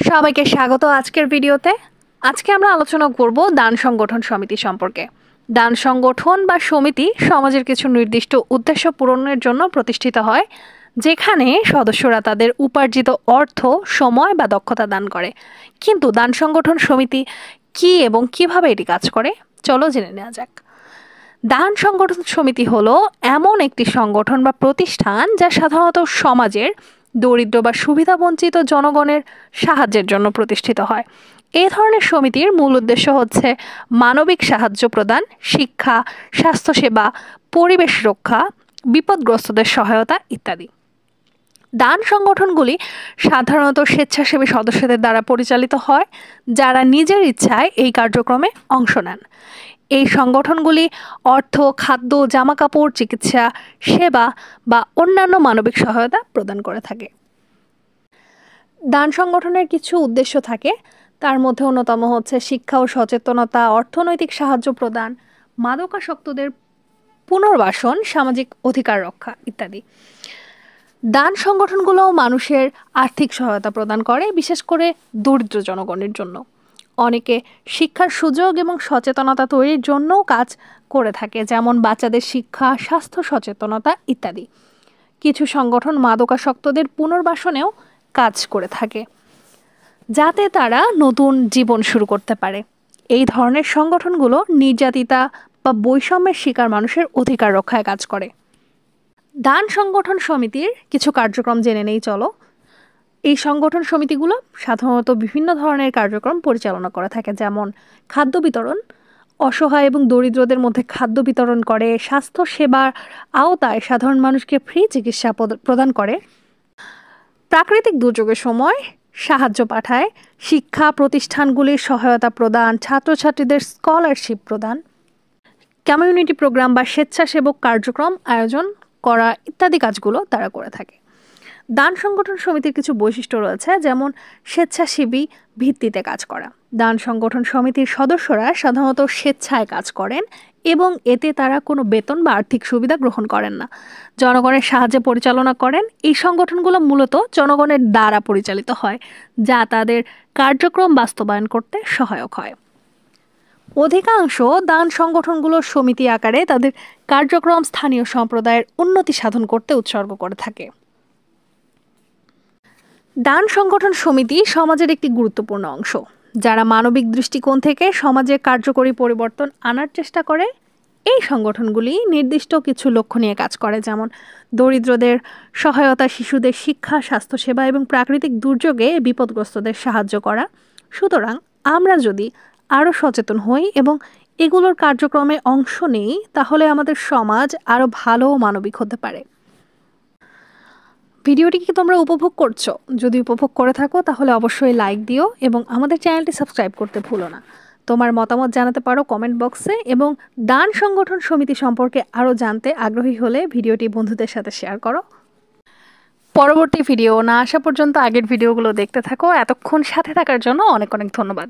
সবাইকে স্বাগত আজকের ভিডিওতে। আজকে আমরা আলোচনা করব দান সংগঠন সমিতি সম্পর্কে। দান সংগঠন বা সমিতি সমাজের কিছু নির্দিষ্ট উদ্দেশ্য পূরণের জন্য প্রতিষ্ঠিত হয়, যেখানে সদস্যরা তাদের উপার্জিত অর্থ, সময় বা দক্ষতা দান করে। কিন্তু দান সংগঠন সমিতি কি এবং কিভাবে এটি কাজ করে, চলো জেনে নেওয়া যাক। দান সংগঠন সমিতি হলো এমন একটি সংগঠন বা প্রতিষ্ঠান যা সাধারণত সমাজের দরিদ্র বা সুবিধাবঞ্চিত জনগণের সাহায্যের জন্য প্রতিষ্ঠিত হয়। এই ধরনের সমিতির মূল উদ্দেশ্য হচ্ছে মানবিক সাহায্য প্রদান, শিক্ষা, স্বাস্থ্যসেবা, পরিবেশ রক্ষা, বিপদগ্রস্তদের সহায়তা ইত্যাদি। দান সংগঠনগুলি সাধারণত স্বেচ্ছাসেবী সদস্যদের দ্বারা পরিচালিত হয়, যারা নিজের ইচ্ছায় এই কার্যক্রমে অংশ নেন। এই সংগঠনগুলি অর্থ, খাদ্য, জামাকাপড়, চিকিৎসা সেবা বা অন্যান্য মানবিক সহায়তা প্রদান করে থাকে। দান সংগঠনের কিছু উদ্দেশ্য থাকে, তার মধ্যে অন্যতম হচ্ছে শিক্ষা ও সচেতনতা, অর্থনৈতিক সাহায্য প্রদান, মাদকাসক্তদের পুনর্বাসন, সামাজিক অধিকার রক্ষা ইত্যাদি। দান সংগঠনগুলো মানুষের আর্থিক সহায়তা প্রদান করে, বিশেষ করে দরিদ্র জনগণের জন্য। অনেকে শিক্ষার সুযোগ এবং সচেতনতা তৈরির জন্যও কাজ করে থাকে, যেমন বাচ্চাদের শিক্ষা, স্বাস্থ্য সচেতনতা ইত্যাদি। কিছু সংগঠন মাদকাসক্তদের পুনর্বাসনেও কাজ করে থাকে, যাতে তারা নতুন জীবন শুরু করতে পারে। এই ধরনের সংগঠনগুলো নির্যাতিতা বা বৈষম্যের শিকার মানুষের অধিকার রক্ষায় কাজ করে। দান সংগঠন সমিতির কিছু কার্যক্রম জেনে নেই চলো। এই সংগঠন সমিতিগুলো সাধারণত বিভিন্ন ধরনের কার্যক্রম পরিচালনা করে থাকে, যেমন খাদ্য বিতরণ, অসহায় এবং দরিদ্রদের মধ্যে খাদ্য বিতরণ করে, স্বাস্থ্য সেবার আওতায় সাধারণ মানুষকে ফ্রি চিকিৎসা প্রদান করে, প্রাকৃতিক দুর্যোগের সময় সাহায্য পাঠায়, শিক্ষা প্রতিষ্ঠানগুলির সহায়তা প্রদান, ছাত্রছাত্রীদের স্কলারশিপ প্রদান, কমিউনিটি প্রোগ্রাম বা স্বেচ্ছাসেবক কার্যক্রম আয়োজন করা ইত্যাদি কাজগুলো তারা করে থাকে। দান সংগঠন সমিতির কিছু বৈশিষ্ট্য রয়েছে, যেমন স্বেচ্ছাসেবী ভিত্তিতে কাজ করা। দান সংগঠন সমিতির সদস্যরা সাধারণত স্বেচ্ছায় কাজ করেন এবং এতে তারা কোনো বেতন বা আর্থিক সুবিধা গ্রহণ করেন না। জনগণের সাহায্যে পরিচালনা করেন। এই সংগঠনগুলো মূলত জনগণের দ্বারা পরিচালিত হয়, যা তাদের কার্যক্রম বাস্তবায়ন করতে সহায়ক হয়। অধিকাংশ দান সংগঠনগুলো সমিতি আকারে তাদের কার্যক্রম স্থানীয় সম্প্রদায়ের উন্নতি সাধন করতে উৎসর্গ করে থাকে। দান সংগঠন সমিতি সমাজের একটি গুরুত্বপূর্ণ অংশ, যারা মানবিক দৃষ্টিকোণ থেকে সমাজে কার্যকরী পরিবর্তন আনার চেষ্টা করে। এই সংগঠনগুলি নির্দিষ্ট কিছু লক্ষ্য নিয়ে কাজ করে, যেমন দরিদ্রদের সহায়তা, শিশুদের শিক্ষা, স্বাস্থ্যসেবা এবং প্রাকৃতিক দুর্যোগে বিপদগ্রস্তদের সাহায্য করা। সুতরাং আমরা যদি আরও সচেতন হই এবং এগুলোর কার্যক্রমে অংশ নেই, তাহলে আমাদের সমাজ আরও ভালো ও মানবিক হতে পারে। ভিডিওটি কি তোমরা উপভোগ করছো? যদি উপভোগ করে থাকো তাহলে অবশ্যই লাইক দিও এবং আমাদের চ্যানেলটি সাবস্ক্রাইব করতে ভুলো না। তোমার মতামত জানাতে পারো কমেন্ট বক্সে, এবং দান সংগঠন সমিতি সম্পর্কে আরও জানতে আগ্রহী হলে ভিডিওটি বন্ধুদের সাথে শেয়ার করো। পরবর্তী ভিডিও না আসা পর্যন্ত আগের ভিডিওগুলো দেখতে থাকো। এতক্ষণ সাথে থাকার জন্য অনেক অনেক ধন্যবাদ।